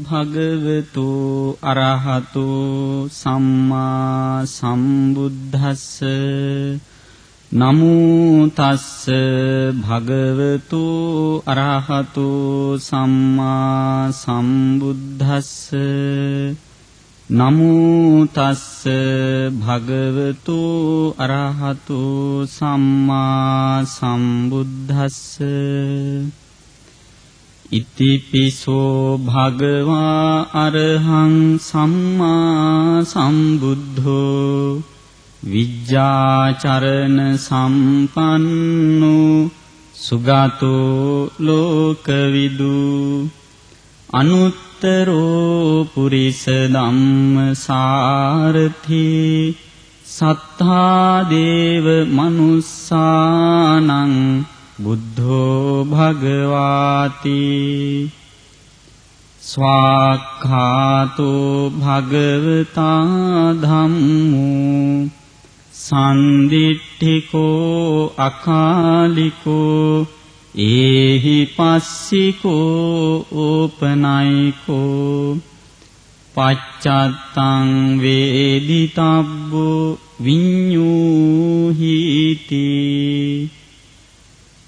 භගවතු අරහතු සම්මා සම්බුද්දස්ස නමෝ තස්ස භගවතු අරහතු සම්මා සම්බුද්දස්ස නමෝ තස්ස භගවතු අරහතු සම්මා සම්බුද්දස්ස ඉතිපිසෝ භගවා අරහං සම්මා සම්බුද්ධෝ විජ්ජාචරණ සම්පන්නෝ සුගතෝ ලෝකවිදු අනුත්තරෝ පුරිස ධම්මසාරථි සත්තා දේව මනුස්සානං බුද්ධෝ භගවාති ස්වාක්ඛාතෝ භගවතා ධම්මෝ සන්දිට්ඨිකෝ අකාලිකෝ ඒහි පස්සිකෝ ඕපනයිකෝ පච්චත්තං වේදිතබ්බෝ විඤ්ඤූහිති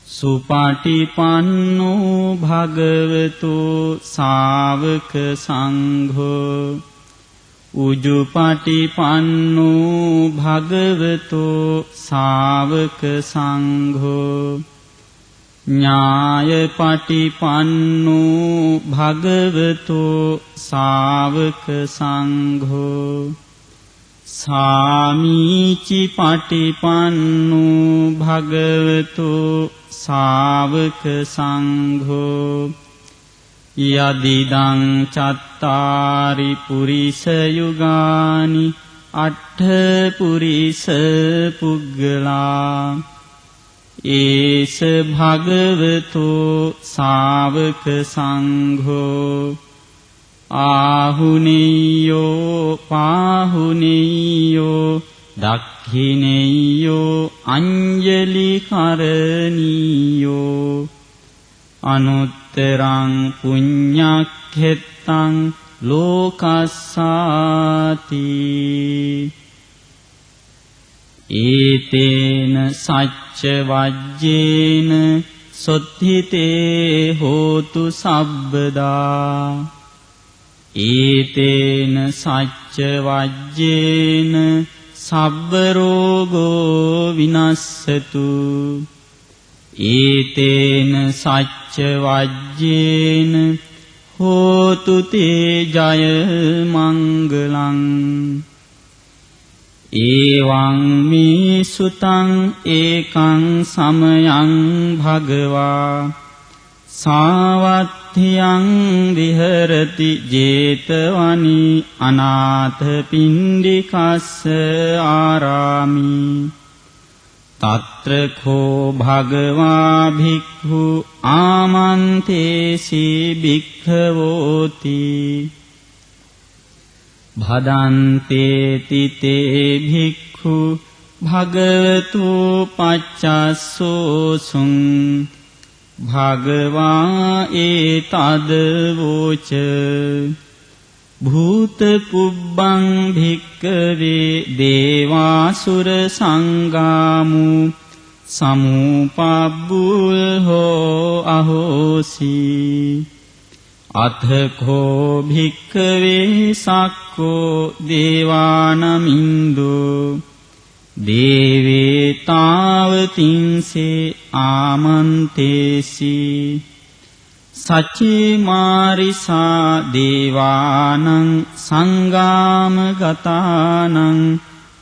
සුපටිපන්නෝ භගවතු ශාවක සංඝෝ උජුපටිපන්නෝ භගවතු ශාවක සංඝෝ ඥායපටිපන්නෝ භගවතු ශාවක සංඝෝ සාමීචි පටිපන්නෝ භගවතු ශාවක සංඝෝ යදිදං චත්තාරි පුරිස යුගානි අට්ඨ පුරිස පුග්ගලා ඒස භගවතු ශාවක සංඝෝ ආහුනේයෝ පාහුනේයෝ දක්ඛිනේයෝ අංජලි කරණීයෝ අනුත්තරං පුඤ්ඤක්ඛෙත්තං ලෝකස්සාති ඒතේන සච්ච වජ්ජේන සොත්ථිතේ හෝතු සබ්බදා ඒතේන සච්ච වජ්ජේන සබ්බ රෝගෝ විනස්සතු ඒතේන සච්ච වජ්ජේන හෝතු තේ ජය මංගලං ඒවං මේ සුතං ඒකං සමයං භගවා සාවත්ථියං විහෙරති 제තවනි අනාථ පිණ්ඩිකස්ස ආරාමි තත්‍ර කෝ භගවා භික්ඛු ආමන්තේසි භික්ඛවෝති භදන්තේති තේ භික්ඛු භගවතු පච්චස්සෝසුං භගවා ඒතද වෝච භූත පුබ්බං භික්ඛවේ දේවාසුර සංගාමු සමුපබ්බුල් හෝ අහෝසි අත්ථකෝ භික්ඛවේ සක්ඛෝ දේවානමින්දෝ දේවේ තාවතින්සේ ආමන්තේසි සච්චේ මාරිසා දේවානං සංගාමගතානං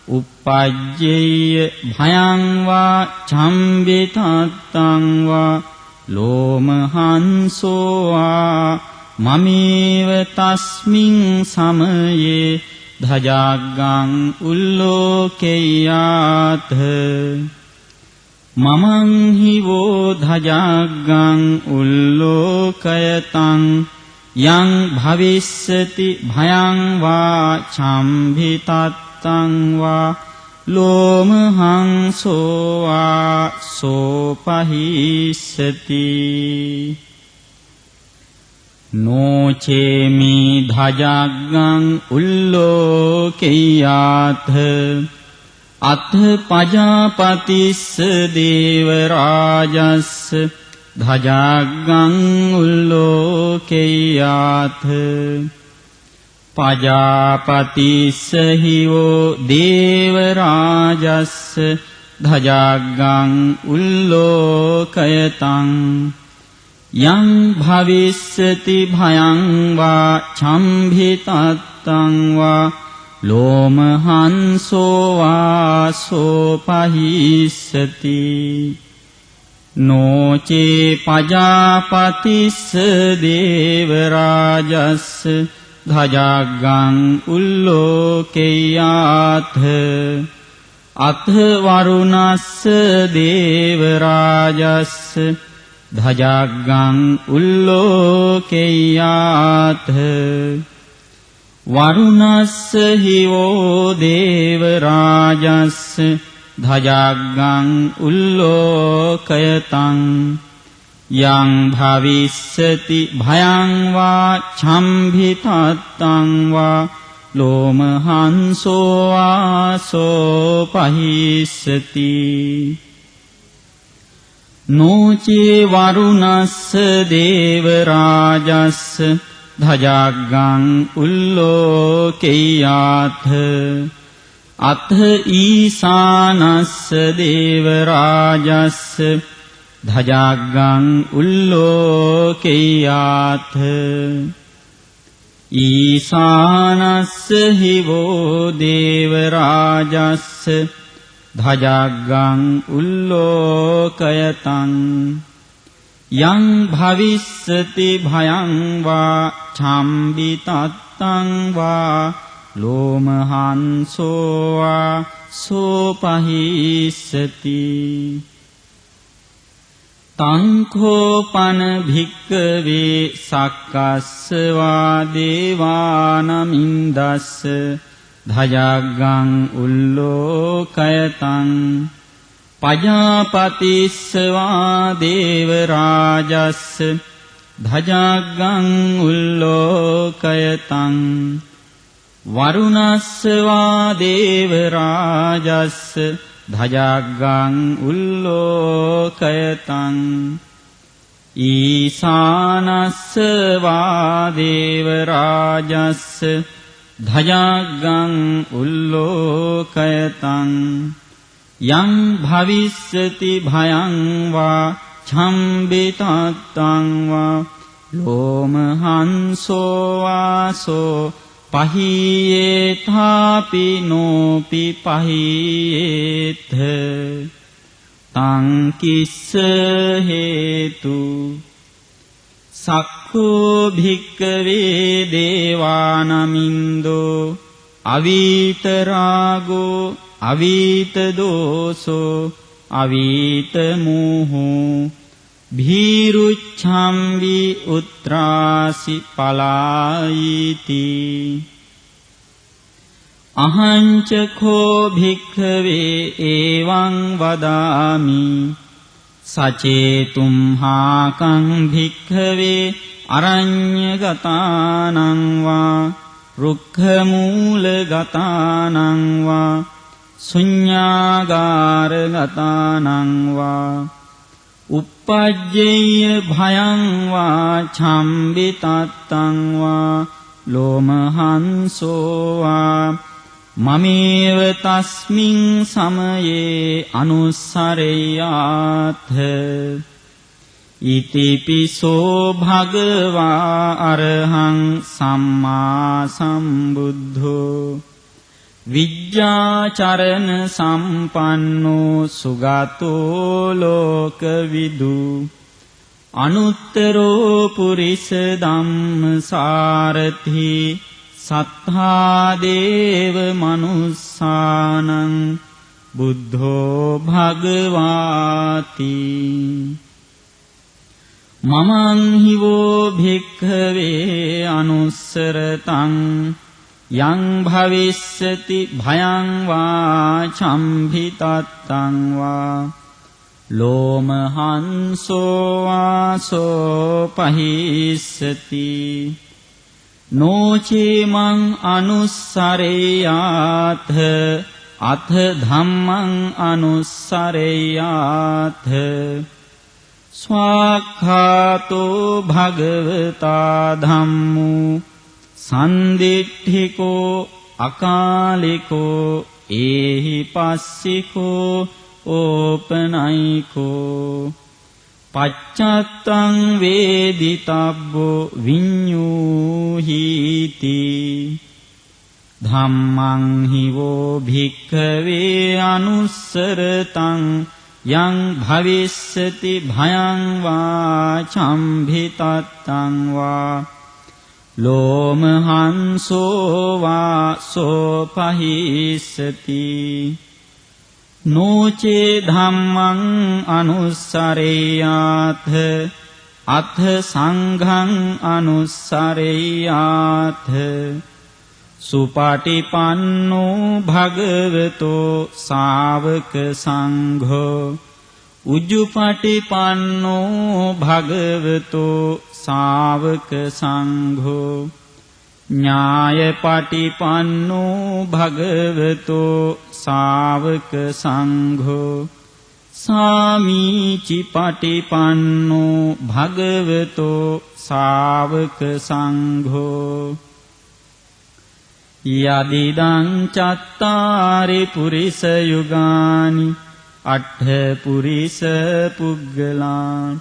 uppajjeyya භයං වා චම්බිතත්තං වා ලෝමහංසෝ වා මමේව තස්මින් සමයේ ධජාග්ගං උල්ලෝකෙය්‍යාත මමං හිවෝ ධජාග්ගං උල්ලෝකයතං යං භවිස්සති භයං වා චම්භිතත්තං වා ලෝමහංසෝ වා සෝපහිස්සති නොචේමි ධජාග්ගං උල්ලෝකෙය්‍යාත අත්ථ පජාපතිස්ස දේව රාජස්ස ධජාග්ගං උල්ලෝකෙය්‍යාත පජාපතිස්ස හිවෝ දේව රාජස්ස ධජාග්ගං උල්ලෝකයතං යං භවිස්සති භයං වා චම්භිතත්තං වා ලෝමහංසෝ වා සෝපහිස්සති නොචේ පජාපතිස්ස දේව රාජස්ස ධජාග්ගං උල්ලෝකෙය්‍යාත අත්ථ වරුණස්ස දේව රාජස්ස ධජාග්ගං උල්ලෝකෙය්‍යාත වරුණස්ස හිවෝ දේව රාජස්ස ධජාග්ගං උල්ලෝකයතං යං භවිස්සති භයං වා චම්භිතත්තං වා ලෝමහංසෝ වා සෝපහිස්සති නොචේ වරුණස්ස දේව රාජස්ස ධජාග්ගං උල්ලෝකෙය්‍යාත අත්ථ ඊසානස්ස දේව රාජස්ස ධජාග්ගං උල්ලෝකෙය්‍යාත ඊසානස්ස හිවෝ දේව රාජස්ස ධජාග්ගං උල්ලෝකයතං යං භවිස්සති භයං වා චම්බිතත්තං වා ලෝමහංසෝ වා සෝපහිස්සති තංඛෝපන භික්ඛවේ සක්කස්ස වා දේවානමින්දස්ස ධජාග්ගං උල්ලෝකයතං පජාපතිස්ස වා දේව රාජස්ස ධජාග්ගං උල්ලෝකයතං වරුණස්ස වා දේව රාජස්ස ධජාග්ගං උල්ලෝකයතං ඊසානස්ස වා දේව රාජස්ස ධජාග්ගං උල්ලෝකයතං යං භවිස්සති භයං වා චම්බිතත්තං වා ලෝමහංසෝ වාසෝ පහියේථාපි නෝපි පහියේත තං කිස්ස හේතු සක්ඛෝ භික්ඛවේ දේවානමින්දෝ අවීත රාගෝ අවීත දෝසෝ අවීත මෝහෝ භීරුච්ඡම්වි උත්‍රාසි පලායිති අහංච කෝ භික්ඛවේ එවං වදාමි සචේතුම්හාකං භික්ඛවේ අරඤ්ඤගතානං වා රුක්ඛමූලගතානං වා ශුඤ්ඤාගාරගතානං වා uppajjeyya භයං වා චම්බිතත්තං වා ලෝමහංසෝ වා මමේව තස්මින් සමයේ අනුස්සරෙය්‍යාත්ථ ඉතිපිසෝ භගවා අරහං සම්මා සම්බුද්ධෝ විජ්ජාචරණ සම්පන්නෝ සුගතෝ ලෝකවිදු අනුත්තරෝ පුරිස ධම්මසාරථි සත්තා දේව මනුස්සානං බුද්ධෝ භගවාති මමං හිවෝ භික්ඛවේ අනුස්සරතං යං භවිස්සති භයං වා චම්භිතත්තං වා ලෝමහංසෝ වාසෝ පහිස්සති නොචේමං අනුස්සරේයාත අත ධම්මං අනුස්සරේයාත ස්වාක්ඛාතෝ භගවතා ධම්මෝ සන්දිට්ඨිකෝ අකාලිකෝ ඒහි පස්සිකෝ ඕපනයිකෝ පච්චත්තං වේදිතබ්බෝ විඤ්ඤූහීති ධම්මං හිවෝ භික්ඛවේ අනුස්සරතං යං භවිස්සති භයං වා චම්භිතත්තං වා ලෝමහංසෝ වාසෝ පහිස්සති නොචේ ධම්මං අනුස්සරේයාත අත්ථ සංඝං අනුස්සරේයාත සුපටිපන්නෝ භගවතෝ ශාවක සංඝෝ උජ්ජුපටිපන්නෝ භගවතෝ ශාවක සංඝෝ ඥායපටිපන්නෝ භගවතෝ ශාවක සංඝෝ සාමීචි පටිපන්නෝ භගවතෝ ශාවක සංඝෝ යදිදං චත්තාරි පුරිස යුගානි අට්ඨ පුරිස පුග්ගලාන්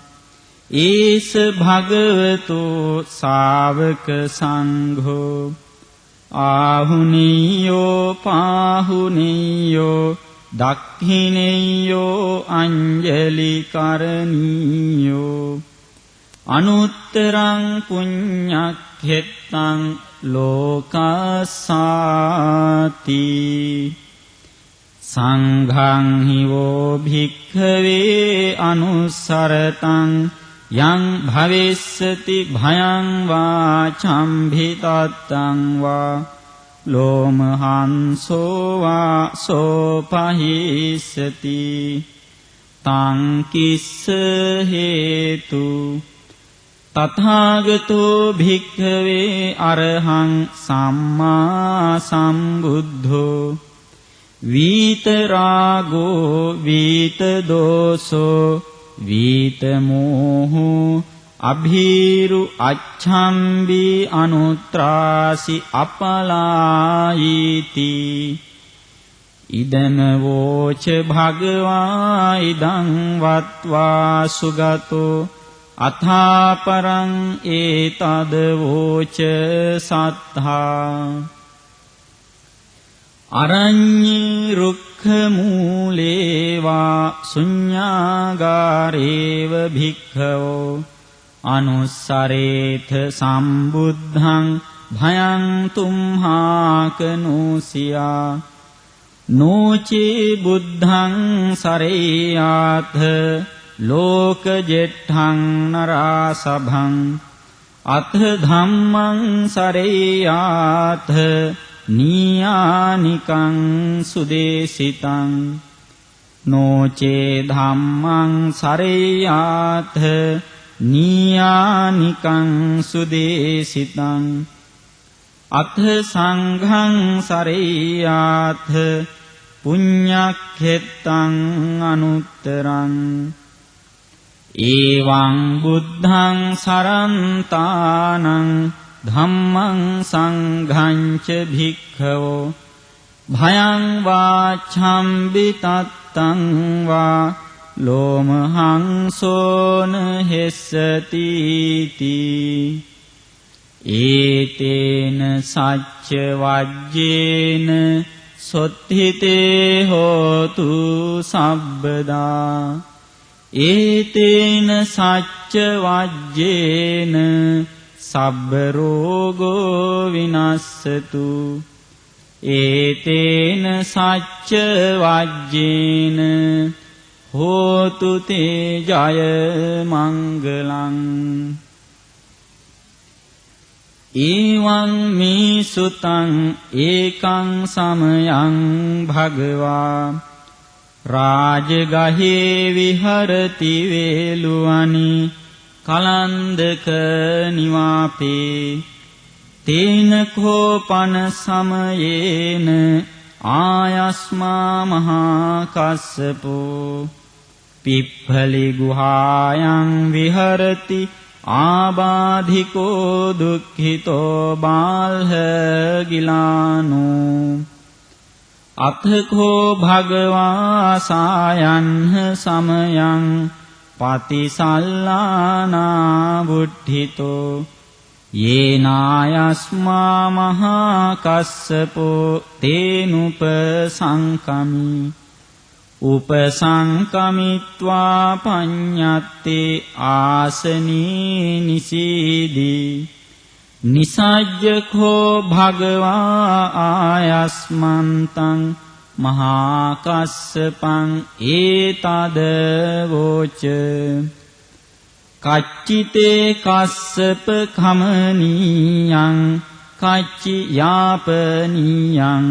ඒස භගවතෝ ශාවක සංඝෝ ආහුනීයෝ පාහුනීයෝ දක්ඛිනීයෝ අංජලි කරණීයෝ අනුත්තරං පුඤ්ඤක්ඛෙත්තං ලෝකස්සාති සංඝං හිවෝ භික්ඛවේ අනුස්සරතං යං භවිස්සති භයං වා චම්භිතත්තං වා ලෝමහංසෝ වාසෝ පහිස්සති තං කිස්ස හේතු තථාගතෝ භික්ඛවේ අරහං සම්මා සම්බුද්ධෝ වීතරාගෝ වීතදෝසෝ වීතමෝහෝ අභීරු අච්ඡම්බි අනුත්‍රාසි අපලායිති ඉදම වෝච භගවා ඉදං වත්වා සුගතෝ අථාපරං ඒතද වෝච සත්තා අරඤ්ඤේ රුක්ඛ මූලේ වා ශුඤ්ඤාගාරේව භික්ඛවෝ අනුස්සරේත සම්බුද්ධං භයං තුම්හාකනෝසියා නොචේ බුද්ධං සරේයාත ලෝකජෙට්ඨං නරාසභං අත ධම්මං සරේයාත නීයානිකං සුදේසිතං නොචේ ධම්මං සරේයාත නීයානිකං සුදේසිතං අත්ථ සංඝං සරේයාත පුඤ්ඤක්ඛෙත්තං අනුත්තරං එවං බුද්ධං සරන්තානං ධම්මං සංඝං ච භික්ඛවෝ භයං වාචම්බි තත්තං වා ලෝමහං සෝන හෙස්සති තී ඒතේන සච්ච වජ්ජේන සොත්ථිතේ හෝතු සබ්බදා ඒතේන සච්ච වජ්ජේන සබ්බ රෝගෝ විනස්සතු ඒතේන සච්ච වජ්ජේන හෝතු තේ ජය මංගලං ඊවං මේ සුතං ඒකං සමයං භගවා රාජගහේ විහරති වේලුවනි කලන්දක නිවාපේ තේන කෝපන සමයේන ආයස්මා මහා කස්සපෝ පිප්ඵලි ගුහායන් විහරති ආබාධිකෝ දුක්ඛිතෝ බාල්හ ගිලානෝ අත්ථකෝ භගවා සායන්හ සමයං පතිසල්ලානා බුද්ධිතෝ යේනායස්මා මහා කස්සපෝ තේනුප සංකමි උපසංකමිත්වා පඤ්ඤත්තේ ආසනී නිසීදී නිසජ්ජකෝ භගවා ආයස්මන්තං මහා කස්සපං ඒතද වෝච කච්චිතේ කස්සප කමනීයං කච්චි යාපනීයං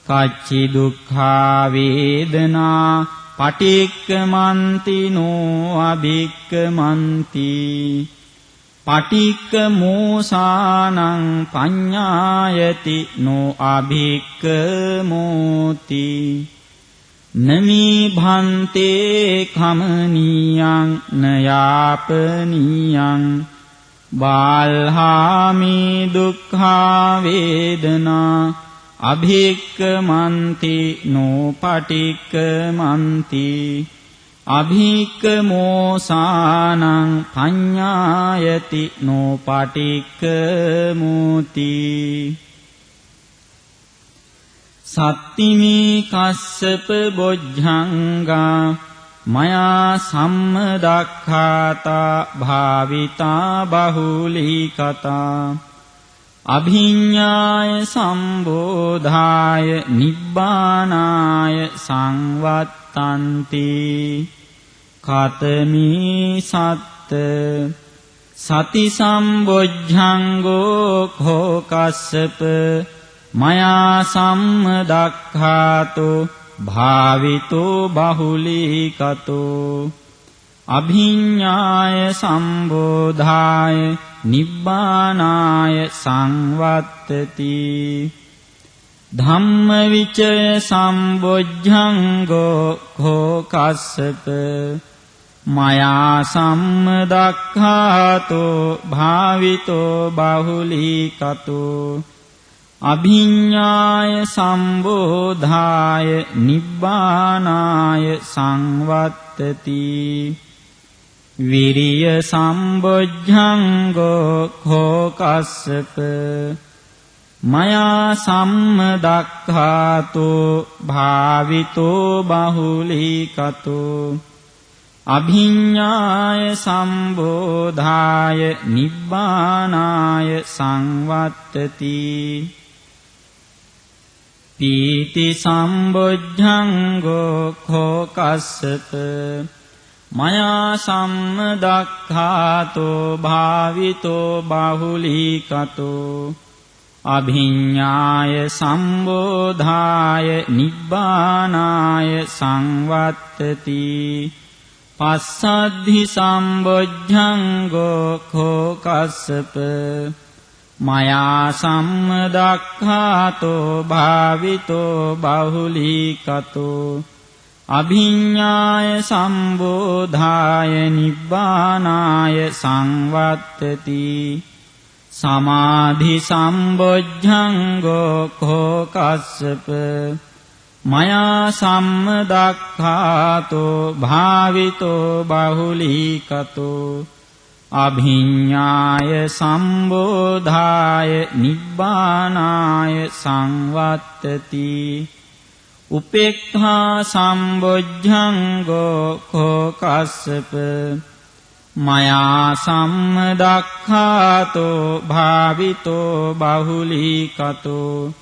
කච්චි දුක්ඛා වේදනා පටික්කමන්ති නෝ අභික්කමන්ති පටික්කමෝසානං පඤ්ඤායති නෝ අභික්කමෝති නමී භන්තේ කමනීයං නයාපනීයං බාල්හාමි දුක්ඛා වේදනා අභික්කමන්ති නෝ පටික්කමන්ති අභික්කමෝසානං පඤ්ඤායති නෝ පටික්කමෝති සත්තිමේ කස්සප බොජ්ජංගා මයා සම්මදක්ඛාතා භාවිතා බහුලී කතා අභිඤ්ඤාය සම්බෝධාය නිබ්බානාය සංවත්තන්ති කතමී සත්ත සති සම්බොජ්ජංගෝ කෝ කස්සප මයා සම්මදක්ඛාතෝ භාවිතෝ බහුලී කතෝ අභිඤ්ඤාය සම්බෝධාය නිබ්බානාය සංවත්තති ධම්මවිචය සම්බොජ්ජංගෝ කෝ කස්සප මයා සම්මදක්ඛාතෝ භාවිතෝ බහුලී කතෝ අභිඤ්ඤාය සම්බෝධාය නිබ්බානාය සංවත්තති විරිය සම්බොජ්ජංගෝ කෝ කස්සප මයා සම්මදක්ඛාතෝ භාවිතෝ බහුලී කතෝ අභිඤ්ඤාය සම්බෝධාය නිබ්බානාය සංවත්තති පීති සම්බොජ්ජංගෝ කෝ කස්සප මයා සම්මදක්ඛාතෝ භාවිතෝ බහුලී කතෝ අභිඤ්ඤාය සම්බෝධාය නිබ්බානාය සංවත්තති පස්සද්ධි සම්බොජ්ජංගෝ කෝ කස්සප මයා සම්මදක්ඛාතෝ භාවිතෝ බහුලීකතෝ අභිඤ්ඤාය සම්බෝධාය නිබ්බානාය සංවත්තති සමාධි සම්බොජ්ජංගෝ කෝ කස්සප මයා සම්මදක්ඛාතෝ භාවිතෝ බහුලීකතෝ අභිඤ්ඤාය සම්බෝධාය නිබ්බානාය සංවත්තති උපේක්ඛා සම්බොජ්ජංගෝ කෝ කස්සප මයා සම්මදක්ඛාතෝ භාවිතෝ බහුලීකතෝ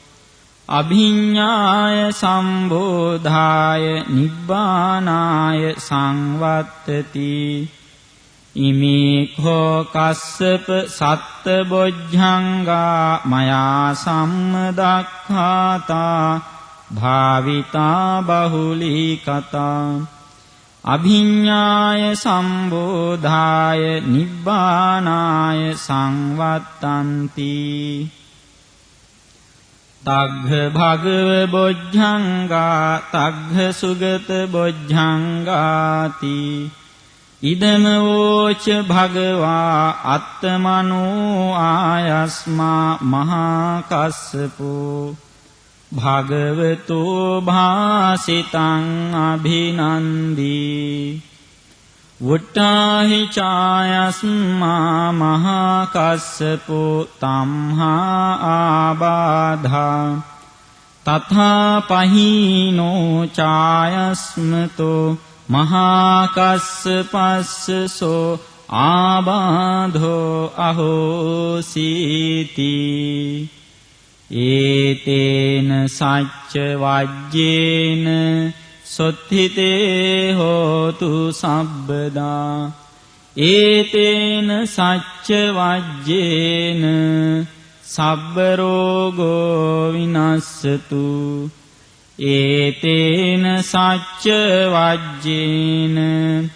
අභිඤ්ඤාය සම්බෝධාය නිබ්බානාය සංවත්තති ඉමේ කෝ කස්සප සත්බොජ්ජංගා මයා සම්මදක්ඛාතා භාවිතා බහුලීකතා අභිඤ්ඤාය සම්බෝධාය නිබ්බානාය සංවත්තන්ති තග්ග භගව බොජ්ජංගා තග්ග සුගත බොජ්ජංගාති ඉදම වෝච භගවා අත්තමනෝ ආයස්මා මහා කස්සපෝ භගවතෝ භාසිතං අභිනන්දී වුට්ටාහි චායස්මා මහා කස්සපෝ තම්හා ආබාධා තථා පහීනෝ චායස්මතෝ මහා කස්සපස්සසෝ ආබාධෝ අහෝසීති ඒතේන සච්ච වජ්ජේන සොත්ථිතේ හෝතු සබ්බදා ඒතේන සච්ච වජ්ජේන සබ්බ රෝගෝ විනස්සතු ඒතේන සච්ච වජ්ජේන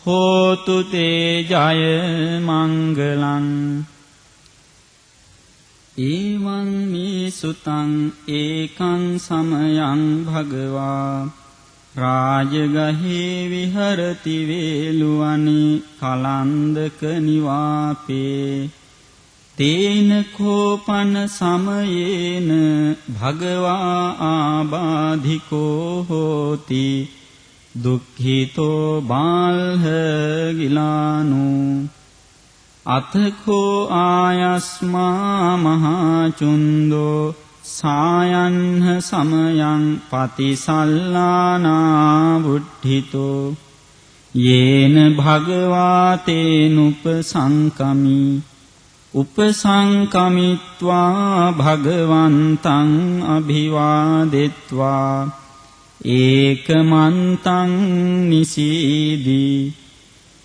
හෝතු තේ ජය මංගලං එවං මේ සුතං ඒකං සමයං භගවා රාජගහේ විහරති වේලුවනි කලන්දක නිවාපේ තේන කෝපන සමයේන භගවා ආබාධිකෝ හෝති දුක්ඛිතෝ බාල්හ ගිලානෝ අතකෝ ආයස්මා මහචුන්දෝ සායන්හ සමයං පතිසල්ලානා බුද්ධිතෝ යේන භගවා තේනුපසංකමි උපසංකමිත්වා භගවන්තං අභිවාදෙත්වා ඒකමන්තං නිසීදී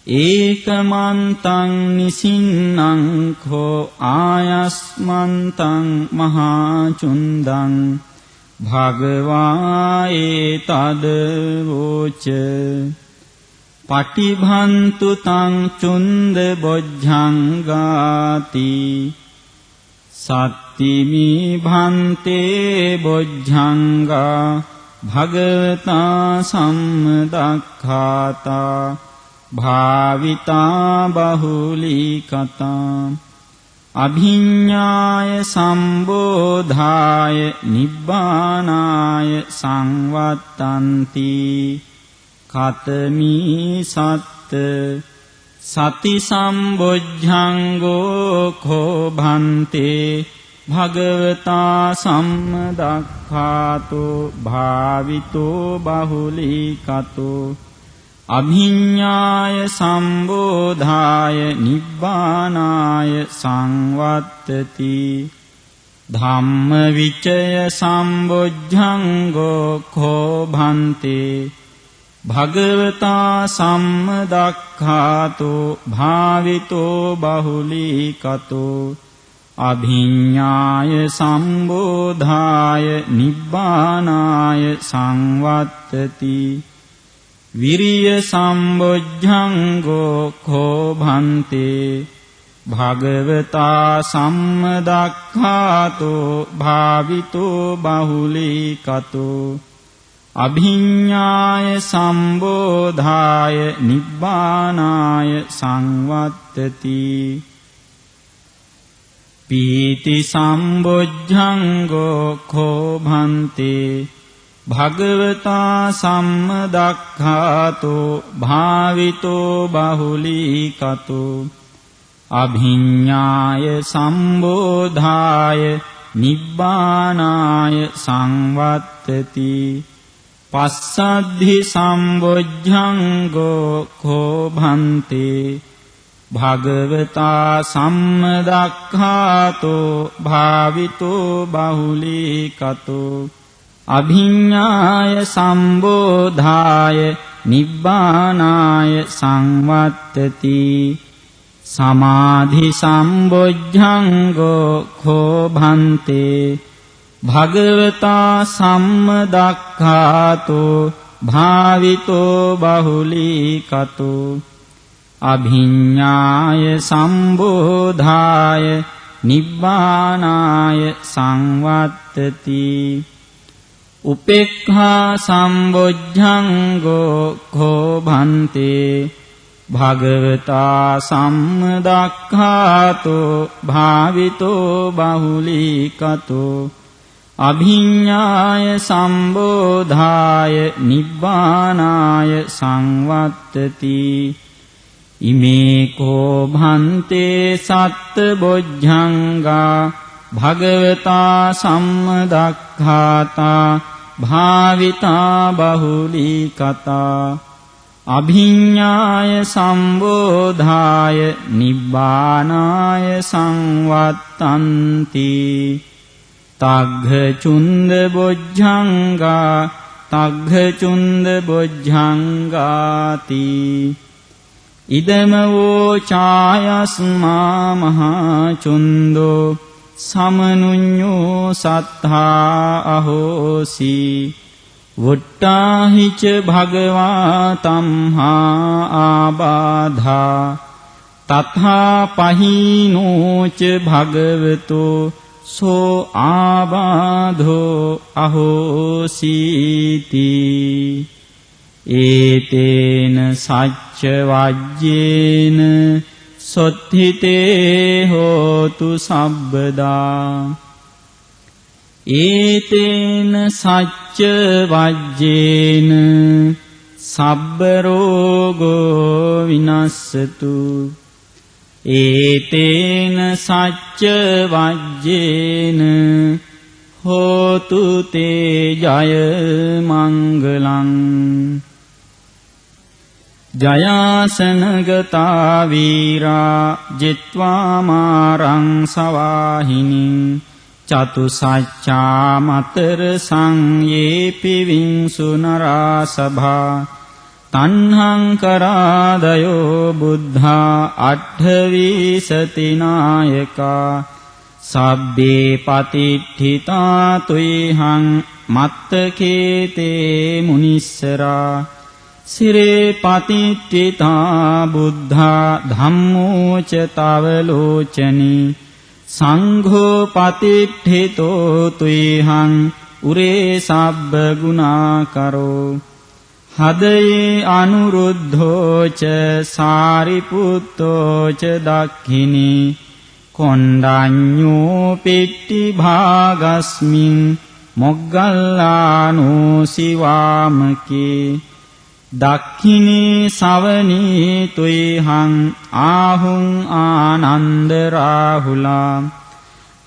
ඒකමන්තං නිසින්නං කෝ ආයස්මන්තං මහාචුන්දං භගවා ඒතද වෝච පටිභන්තු තං චුන්ද බොජ්ජංගාති සත්තිමි භන්තේ බොජ්ජංගා භගවතා සම්මදක්ඛාතා භාවිතා බහුලීකතා අභිඤ්ඤාය සම්බෝධාය නිබ්බානාය සංවත්තන්ති කතමී සත්ත සති සම්බොජ්ජංගෝ කෝ භන්තේ භගවතා සම්මදක්ඛාතෝ භාවිතෝ බහුලීකතෝ අභිඤ්ඤාය සම්බෝධාය නිබ්බානාය සංවත්තති ධම්ම විචය සම්බොජ්ජංගෝ කෝ භන්තේ භගවතා සම්මදක්ඛාතෝ භාවිතෝ බහුලීකතෝ අභිඤ්ඤාය සම්බෝධාය නිබ්බානාය සංවත්තති විරිය සම්බොජ්ජංගෝ කෝ භන්තේ භගවතා සම්මදක්ඛාතෝ භාවිතෝ බහුලීකතෝ අභිඤ්ඤාය සම්බෝධාය නිබ්බානාය සංවත්තති පීති සම්බොජ්ජංගෝ කෝ භන්තේ භගවතා සම්මදක්ඛාතෝ භාවිතෝ බහුලීකතෝ අභිඤ්ඤාය සම්බෝධාය නිබ්බානාය සංවත්තති පස්සද්ධි සම්බොජ්ජංගෝ කෝ භන්තේ භගවතා සම්මදක්ඛාතෝ භාවිතෝ බහුලීකතෝ අභිඤ්ඤාය සම්බෝධාය නිබ්බානාය සංවත්තති සමාධි සම්බොජ්ජංගෝ කෝ භන්තේ භගවතා සම්මදක්ඛාතෝ භාවිතෝ බහුලීකතෝ අභිඤ්ඤාය සම්බෝධාය නිබ්බානාය සංවත්තති උපේක්ඛා සම්බොජ්ජංගෝ කෝ භන්තේ භගවතා සම්මදක්ඛාතෝ භාවිතෝ බහුලීකතෝ අභිඤ්ඤාය සම්බෝධාය නිබ්බානාය සංවත්තති ඉමේ කෝ භන්තේ සත්බොජ්ජංගා භගවතා සම්මදක්ඛාතා භාවිතා බහුලීකතා අභිඤ්ඤාය සම්බෝධාය නිබ්බානාය සංවත්තන්ති තග්ග චුන්ද බොජ්ජංගා තග්ග චුන්ද බොජ්ජංගාති ඉදම වූ ඡායස්මා මහා චුන්දෝ සමනුඤ්ඤෝ සත්තා අහෝසි වුට්ටාහිච භගවා තම්හා ආබාධා තථා පහීනෝච භගවතෝ සෝ ආබාධෝ අහෝසීති ඒතේන සච්ච වජ්ජේන සොත්ථිතේ හෝතු සබ්බදා ඒතේන සච්ච වජ්ජේන සබ්බ රෝගෝ විනස්සතු ඒතේන සච්ච වජ්ජේන හෝතු තේ ජය මංගලං ජයාසනගතා වීරා ජිත්වා මාරං සවාහිනින් චතුසච්චා මතර සංයේපි විංසු නරා සභා තණ්හං කරාදයෝ බුද්ධා අට්ඨවී සතිනායකා සබ්බේ පතිට්ඨිතා තුයිහං මත්තකේතේ මුනිස්සරා සිරේ පතිට්ඨිතා බුද්ධා ධම්මෝ ච තව ලෝචනී සංඝෝ පතිට්ඨිතෝ තුයිහං උරේ සබ්බ ගුණාකරෝ හදයේ අනුරුද්ධෝ ච සාරිපුත්තෝ ච දක්ඛිනී කොණ්ඩඤ්ඤෝ පෙට්ටි භාගස්මින් මොග්ගල්ලානෝ සිවාමකේ දක්ඛිනේ සවනී තුයිහං ආහුං ආනන්ද රාහුලා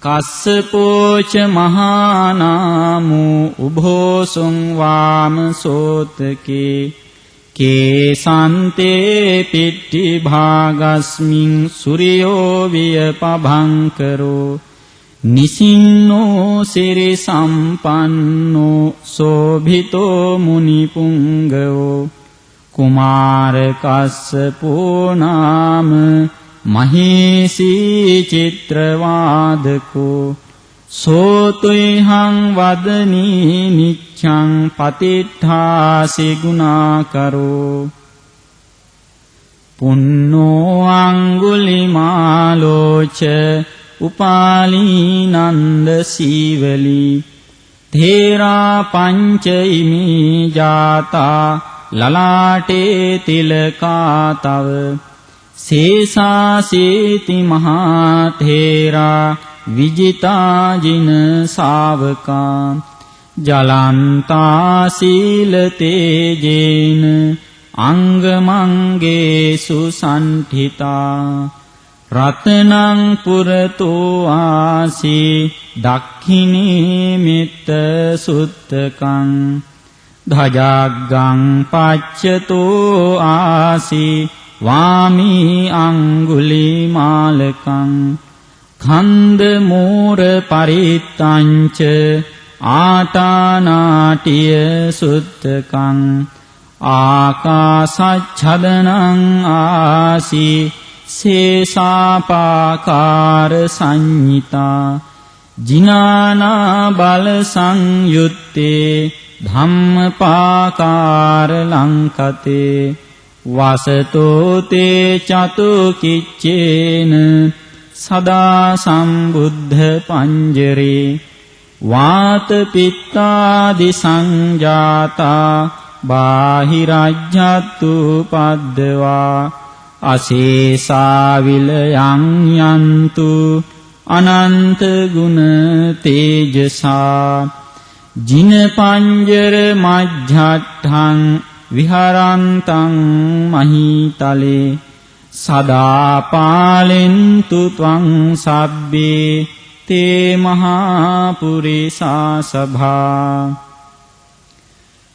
කස්සපෝච මහානාමෝ උභෝසුං වාම සෝතකේ කේසන්තේ පිට්ටි භාගස්මින් සූර්යෝ වියපභංකරෝ නිසින්නෝ සිරි සම්පන්නෝ සෝභිතෝ මුනිපුංගෝ කුමාර කස්සපෝ නාම මහේසී චිත්‍රවාදකෝ සෝතුයිහං වදනී නිච්ඡං පතිට්ඨාසි ගුණාකරෝ පුන්නෝ අංගුලිමාලෝච උපාලී නන්ද සීවලී තේරා පංච ඉමී ජාතා ලලාටේ තිලකා තව සේසාසේති මහා තේරා විජිතා ජින ශාවකා ජලන්තා සීල තේජේන අංගමංගේසු සම්ඨිතා රතනං පුරතෝ ආසී දක්ඛිනේ මෙත්ත සුත්තකං ධජග්ගං පච්චතෝ ආසී වාමී අංගුලිමාලකං ඛන්ද මෝර පරිත්තංච ආටානාටිය සුත්තකං ආකාසච්ඡදනං ආසී සේසාපාකාර සංඤිතා ජිනානා බල සංයුත්තේ ධම්මපාකාර ලංකතේ වසතෝ තේ චතු කිච්චේන සදා සම්බුද්ධ පංජරේ වාත පිත්තාදි සංජාතා බාහිරජ්ජත්තු පද්දවා අශේසා විලයං යන්තු අනන්ත ගුණ තේජසා ජින පංජර මජ්ජට්ඨං විහරන්තං මහීතලේ සදා පාලෙන්තු ත්වං සබ්බේ තේ මහා පුරිසා සභා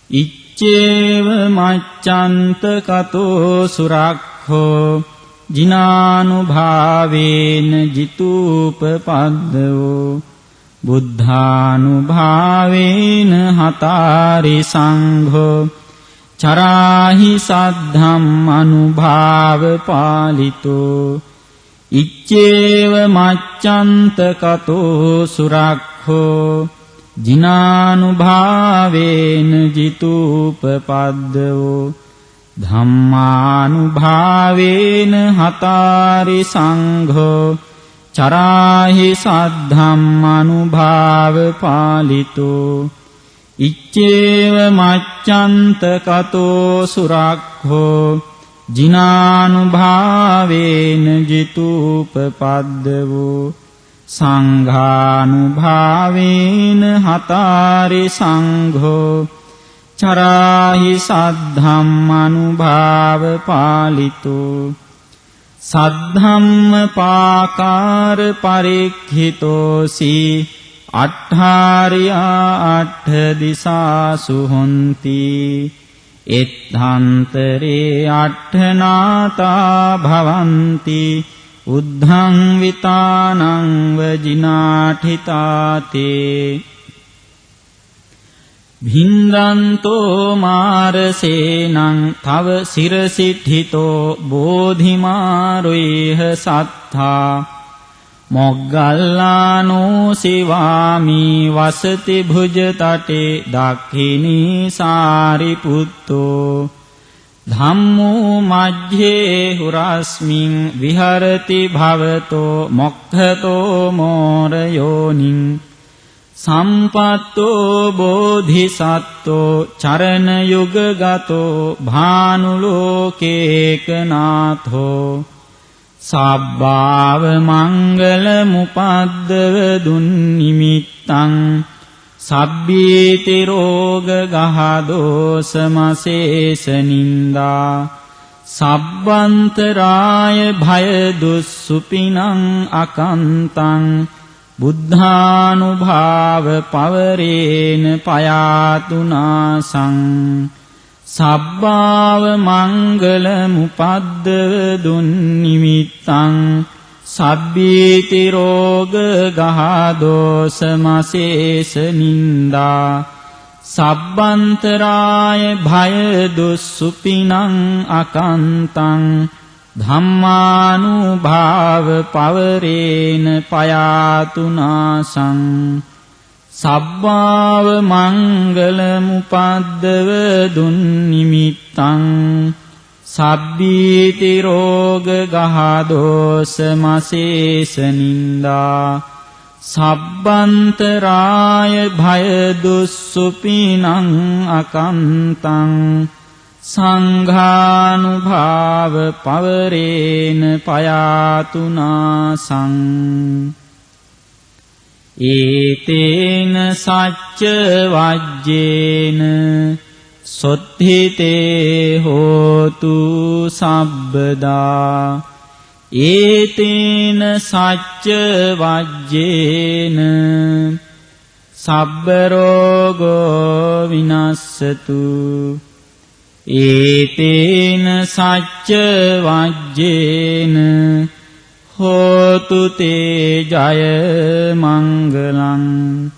ඉච්ඡේව මච්ඡන්ත කතෝ සුරක්ඛෝ ජිනානුභාවේන ජිතූපපද්දෝ බුද්ධානුභාවේන හතාරි සංඝෝ චරාහි සද්ධම්මනුභාව පාලිතෝ ඉච්ඡේව මච්ඡන්ත කතෝ සුරක්ඛෝ ජිනානුභාවේන ජිතූපපද්දෝ ධම්මානුභාවේන හතාරි සංඝෝ චරාහි සද්ධම්මනුභාව පාලිතෝ ඉච්ඡේව මච්ඡන්ත කතෝ සුරක්ඛෝ ජිනානුභාවේන ජිතූපපද්දවෝ සංඝානුභාවේන හතාරි සංඝෝ චරාහි සද්ධම්මනුභාව පාලිතෝ සද්ධම්ම පාකාර පරික්ඛිතෝසි අට්ඨාරියා අට්ඨ දිසාසු හොಂತಿ එත්හන්තරේ අට්ඨනාතා භවಂತಿ උද්ධං විතානං වජිනාඨිතාතේ භින්දන්තෝ මාරසේනං තව සිරසිට්ඨිතෝ බෝධිමාරොයිහ සත්තා මොග්ගල්ලානෝ සිවාමි වසති භුජතටේ දක්ඛිනී සාරිපුත්තෝ ධම්මෝ මජ්ජේ හුරස්මින් විහරති භවතෝ මොක්ඛතෝ මෝරයෝනිං සම්පත්තෝ බෝධිසත්තෝ චරණ යුගගතෝ භානුලෝකේකනාථෝ සබ්බාව මංගල මුපද්දව දුන්නිමිත්තං සබ්බීති රෝග ගහදෝසමසේස නින්දා සබ්බන්තරාය භය දුස්සුපිනං අකන්තං බුද්ධානුභාව පවරේන පයාතුනාසං සබ්බාව මංගල මුපද්දව දුන්නිමිත්තං සබ්බීති රෝග ගහදෝසමසේස නින්දා සබ්බන්තරාය භය දුස්සුපිනං අකන්තං ධම්මානුභාව පවරේන පයාතුනාසං සබ්බාව මංගල මුපද්දව දුන්නිමිත්තං සබ්බීති රෝග ගහදෝස මසේස නින්දා සබ්බන්තරාය භය දුස්සුපිනං අකන්තං සංඝානුභාව පවරේන පයාතුනාසං ඒතේන සච්ච වජ්ජේන සොත්ථිතේ හෝතු සබ්බදා ඒතේන සච්ච වජ්ජේන සබ්බ රෝගෝ විනස්සතු ඒතේන සච්ච වජ්ජේන හෝතු තේ ජය මංගලං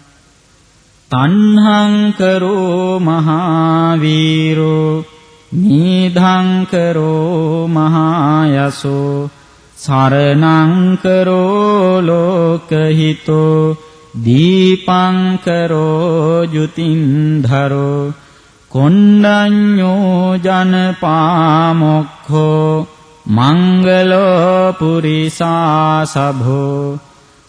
තණ්හං කරෝ මහාවීරෝ නීධං කරෝ මහායසෝ සරණං කරෝ ලෝකහිතෝ දීපං කරෝ ජුතින්ධරෝ කොණ්ඩඤ්ඤෝ ජනපාමොක්ඛෝ මංගලෝ පුරිසාසභෝ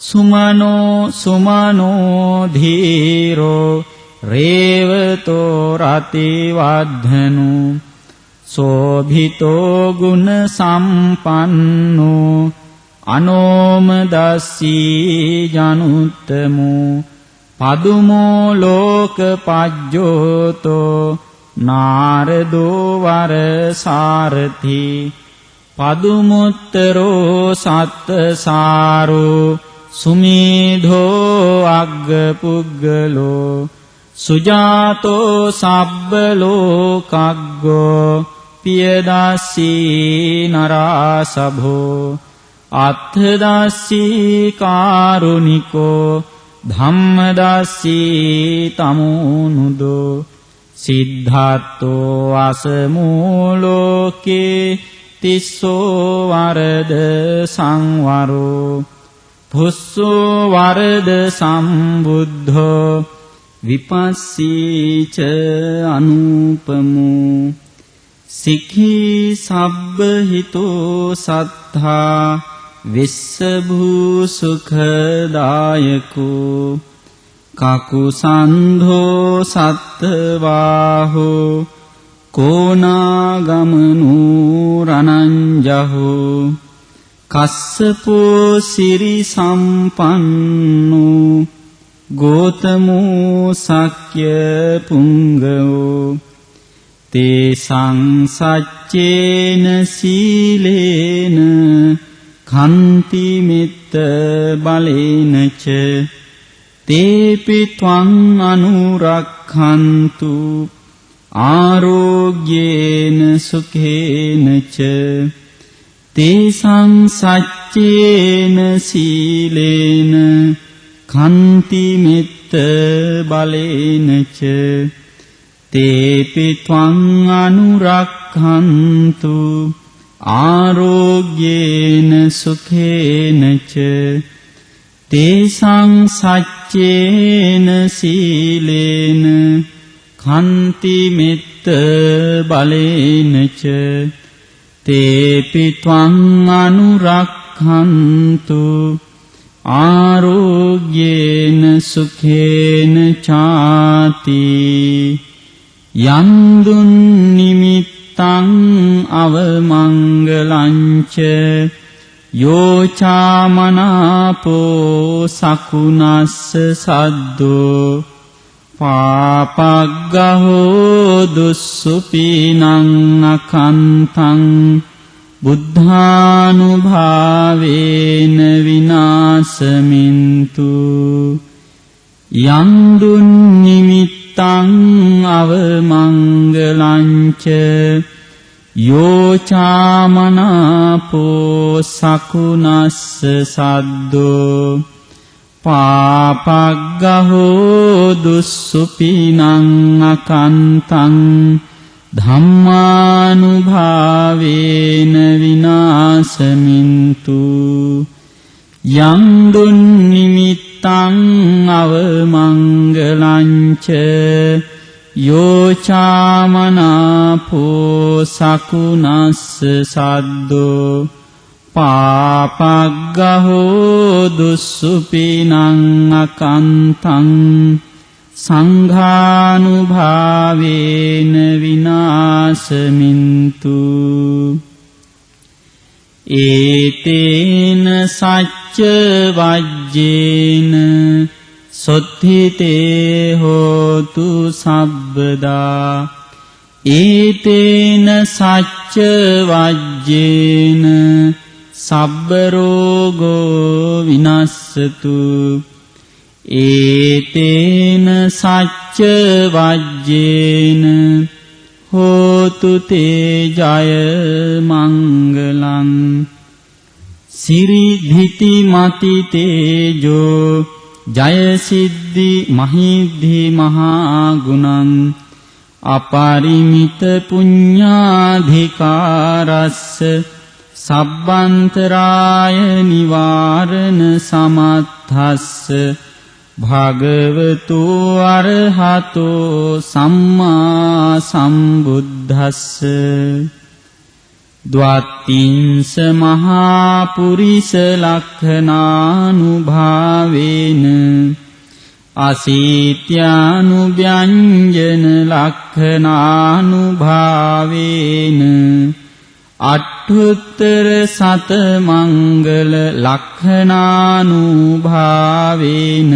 සුමනෝ ධීරෝ රේවතෝ රතිවද්ධනු සෝභිතෝ ගුණ සම්පන්නෝ අනෝමදස්සී ජනුත්තමෝ පදුමෝ ලෝකපජ්ජෝතෝ නාරදෝ වරසාරථි පදුමුත්තරෝ සත්තසාරෝ සුමේධෝ අග්ගපුග්ගලෝ සුජාතෝ සබ්බලෝකග්ගෝ පියදස්සී නරාසභෝ අත්ථදස්සී කාරුණිකෝ ධම්මදස්සී තමුනුදෝ සිද්ධාර්ථෝ අසමූලෝකේ තිස්සෝ වරද සංවරෝ පුස්සෝ වරද සම්බුද්ධෝ විපස්සීච අනුපමෝ සික්ඛී සබ්බ හිතෝ සත්තා විස්සභූ සුඛදායකෝ කකුසන්ධෝ සත්තවාහෝ කෝනාගමනෝ රණංජහෝ කස්සපෝ සිරි සම්පන්නෝ ගෝතමෝ සක්්‍ය පුංගෝ තේසං සච්චේන සීලේන කන්ති මිත්ත බලේනච තේපි ත්වං අනුරක්ඛන්තු ආරෝග්‍යේන සුඛේනච තේසං සච්චේන සීලේන කන්ති මිත්ත බලේනච තේපි ත්වං අනුරක්ඛන්තු ආරෝග්‍යේන සුඛේනච තේසං සච්චේන සීලේන කන්ති මිත්ත බලේනච තේපි ත්වං අනුරක්ඛන්තු ආරෝග්‍යේන සුඛේන චාති යන්දුන් නිමිත්තං අවමංගලංච යෝචාමනාපෝ සකුනස්ස සද්දෝ පාපග්ගහෝ දුස්සුපිනං අකන්තං බුද්ධානුභාවේන විනාශමින්තු යන්දුන් නිමිත්තං අවමංගලංච යෝචාමනාපෝ සකුනස්ස සද්දෝ පාපග්ගහෝ දුස්සුපිනං අකන්තං ධම්මානුභාවේන විනාශමින්තු යං දුන්නිමිත්තං අවමංගලංච යෝචාමනාපෝ සකුනස්ස සද්දෝ පාපග්ගහෝ දුස්සුපිනං අකන්තං සංඝානුභාවේන විනාශමින්තු ඒතේන සච්ච වජ්ජේන සොත්ථිතේ හෝතු සබ්බදා ඒතේන සච්ච වජ්ජේන සබ්බ රෝගෝ විනස්සතු ඒතේන සච්ච වජ්ජේන හෝතු තේ ජය මංගලං සිරිධිති මති තේජෝ ජය සිද්ධි මහිද්ධි මහා ගුණං අපරිමිත පුඤ්ඤාධිකාරස්ස සබ්බන්තරාය නිවාරණ සමත්තස්ස භගවතු අරහතෝ සම්මා සම්බුද්දස්ස ද්වත්තිංස මහා පුරිස ලක්ඛනානුභාවේන අසීත්‍යානුභ්‍යංජන ලක්ඛනානුභාවේන අට්ඨුත්තර සත මංගල ලක්ඛනානුභාවේන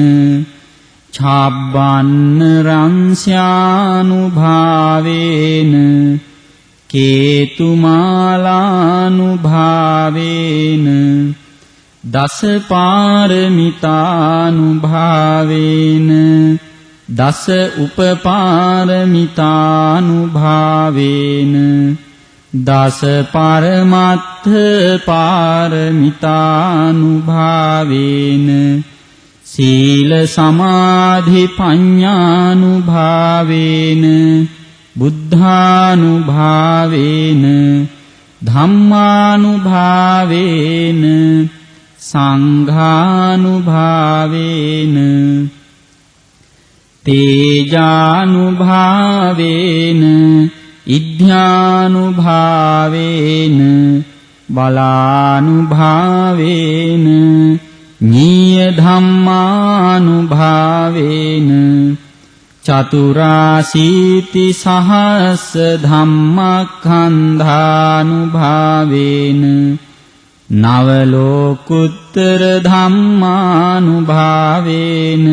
ඡාබ්බන්න රංස්‍යානුභාවේන කේතුමාලානුභාවේන දස පාරමිතානුභාවේන දස උපපාරමිතානුභාවේන දස පරමත්ථ පාරමිතානුභාවේන සීල සමාධි පඤ්ඤානුභාවේන බුද්ධානුභාවේන ධම්මානුභාවේන සංඝානුභාවේන තේජානුභාවේන ඉද්ධානුභාවේන බලානුභාවේන නීය ධම්මානුභාවේන චතුරාසීති සහස්ස ධම්මඛන්ධානුභාවේන නව ලෝකුත්තර ධම්මානුභාවේන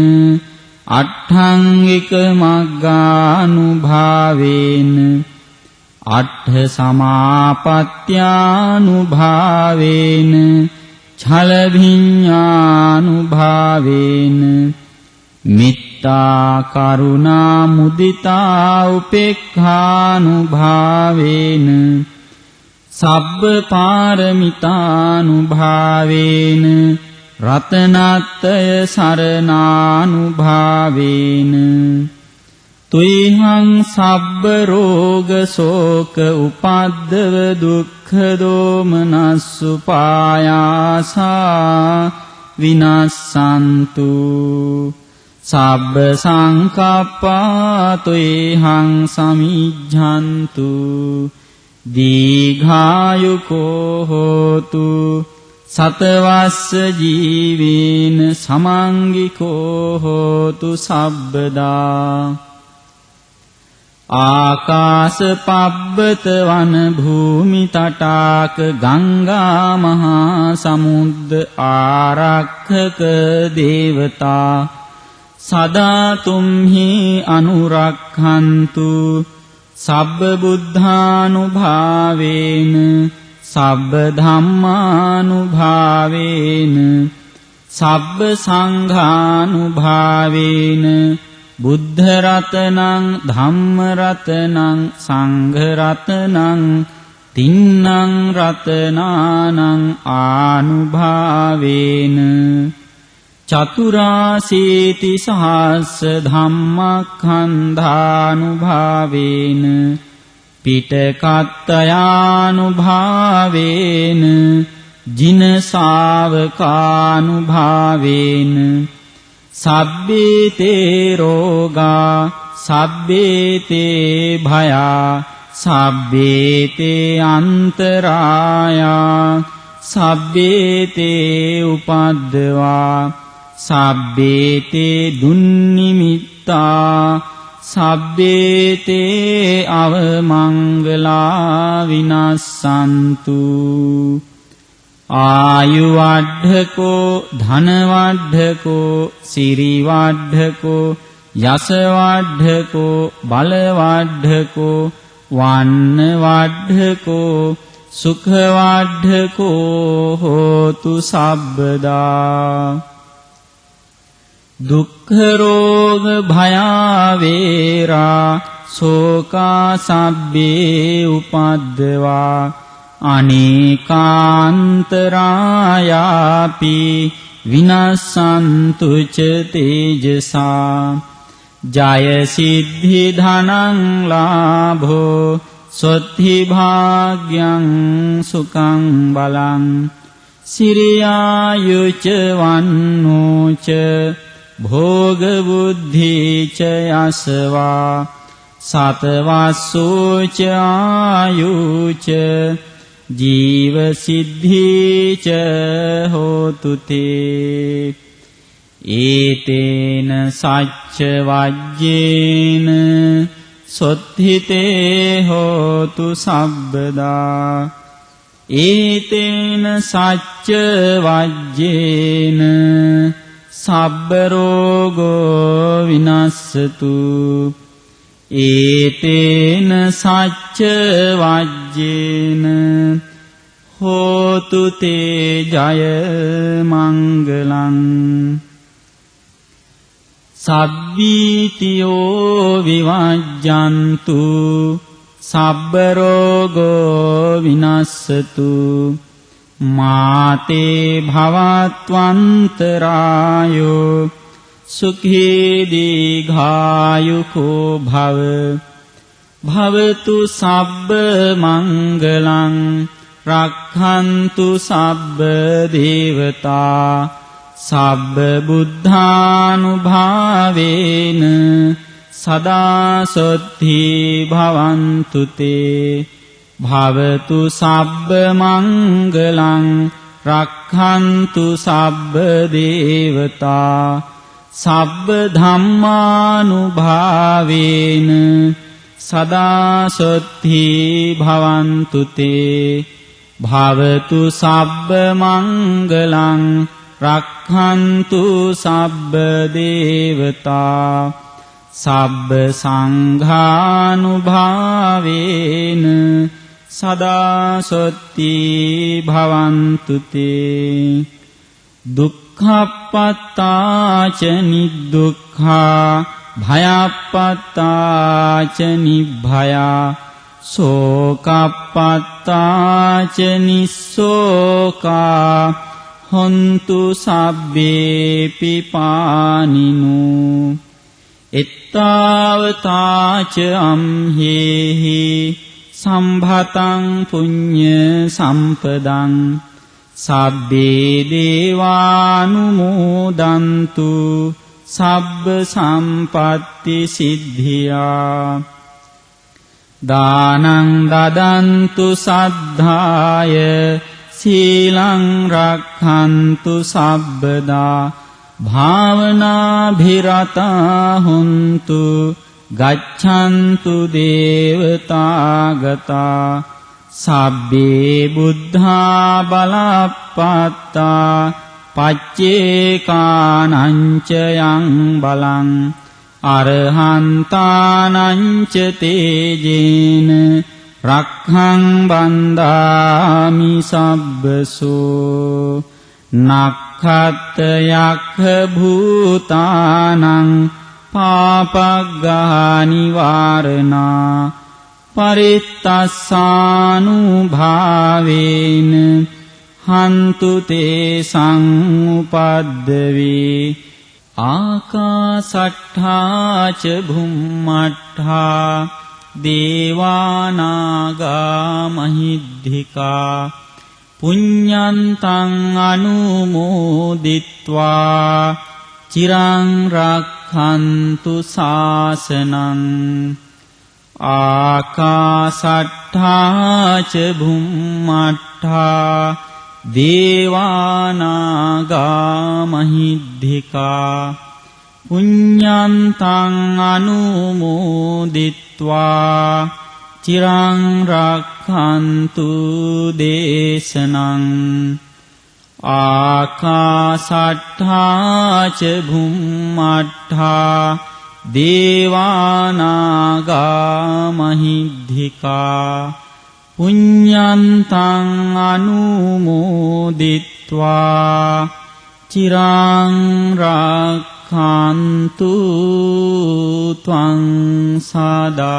අට්ඨංගික මග්ගානුභාවේන අට්ඨ සමාපත්ත්‍යානුභාවේන ඡල භිඤ්ඤානුභාවේන මිත්තා කරුණා මුදිතා උපේක්ඛානුභාවේන සබ්බ පාරමිතානුභාවේන රතනත්ය සරණානුභාවේන තුයිහං සබ්බ රෝග ශෝක උපද්දව දුක්ඛ දෝමනස්සු පායාසා විනස්සන්තු සබ්බ සංකප්පා තුයිහං සමිජ්ජන්තු දීඝායුකෝ හෝතු සතවස්ස ජීවේන සමංගිකෝ හෝතු සබ්බදා ආකාශ පබ්බත වන භූමි තටාක ගංගා මහා සමුද්ද ආරක්ඛක දේවතා සදා තුම්හි අනුරක්ඛන්තු සබ්බ බුද්ධානුභාවේන සබ්බ ධම්මානුභාවේන සබ්බ සංඝානුභාවේන බුද්ධ රතනං ධම්ම රතනං සංඝ රතනං තින්නං රතනානං ආනුභාවේන චතුරාසීති සහස්ස ධම්මඛන්ධානුභාවේන පිටකත්තයානුභාවේන ජින ශාවකානුභාවේන සබ්බේතේ රෝගා සබ්බේතේ භයා සබ්බේතේ අන්තරායා සබ්බේතේ උපද්දවා සබ්බේතේ දුන්නිමිත්තා සබ්බේතේ අවමංගලා විනස්සන්තු ආයුවඩ්ඩකෝ ධනවඩ්ඩකෝ සිරිවඩ්ඩකෝ යසවඩ්ඩකෝ බලවඩ්ඩකෝ වන්නවඩ්ඩකෝ සුඛවඩ්ඩකෝ හෝතු සබ්බදා දුක්ඛ රෝග භයාවේරා සෝකා සබ්බේ උපද්දවා අනේකාන්තරායාපි විනස්සන්තු ච තේජසා ජය සිද්ධි ධනං ලාභෝ සොත්ථි භාග්‍යං සුඛං බලං සිරියායුච වන්නෝච භෝග බුද්ධි ච යසවා සතවස්සෝච ආයුච ජීව සිද්ධි ච හෝතු තේ ඒතේන සච්ච වජ්ජේන සොත්ථිතේ හෝතු සබ්බදා ඒතේන සච්ච වජ්ජේන සබ්බ රෝගෝ විනස්සතු ඒතේන සච්ච වජ්ජේන හෝතු තේ ජය මංගලං සබ්බීතියෝ විවජ්ජන්තු සබ්බ රෝගෝ විනස්සතු මාතේ භවත්වන්තරායෝ සුඛී දීඝායුකෝ භව භවතු සබ්බ මංගලං රක්ඛන්තු සබ්බ දේවතා සබ්බ බුද්ධානුභාවේන සදා සොත්ථි භවන්තු තේ භවතු සබ්බ මංගලං රක්ඛන්තු සබ්බ දේවතා සබ්බ ධම්මානුභාවේන සදා සොත්ථි භවන්තු තේ භවතු සබ්බ මංගලං රක්ඛන්තු සබ්බ දේවතා සබ්බ සංඝානුභාවේන සදා සොත්ථි භවන්තු තේ දුක්ඛප්පත්තාච නිදුක්ඛා භයප්පත්තාච නිභයා සෝකප්පත්තාච නිස්සෝකා හොන්තු සබ්බේපි පානිනෝ එත්තාවතාච අම්හෙහි සම්භතං පුඤ්ඤ සම්පදං සබ්බේ දේවානුමෝදන්තු සබ්බ සම්පත්ති සිද්ධියා දානං දදන්තු සද්ධාය සීලං රක්ඛන්තු සබ්බදා භාවනාභිරතා හොන්තු ගච්ඡන්තු දේවතාගතා සබ්බේ බුද්ධා බලප්පත්තා පච්චේකානංච යං බලං අරහන්තානංච තේජේන රක්ඛං බන්දාමි සබ්බසෝ නක්ඛත් යක්ඛ භූතානං පාපග්ගහානි වාරණා පරිත්තස්සානුභාවේන හන්තු තේ සංඋපද්දවේ ආකාසට්ඨා ච භුම්මට්ඨා දේවානාගා මහිද්దికා පුඤ්ඤන්තං අනුමෝදිත්වා චිරං රක්ඛන්තු ශාසනං ආකාශට්ඨා ච භුම්මට්ඨා දේවානාගා මහිද්దికා පුඤ්ඤන්තං අනුමෝදිත්වා චිරං රක්ඛන්තු දේශනං ආකාශට්ඨා ච භුම්මට්ඨා දේවානාගා මහිද්దికා පුඤ්ඤන්තං අනුමෝදිත්වා චිරං රක්ඛන්තු ත්වං සදා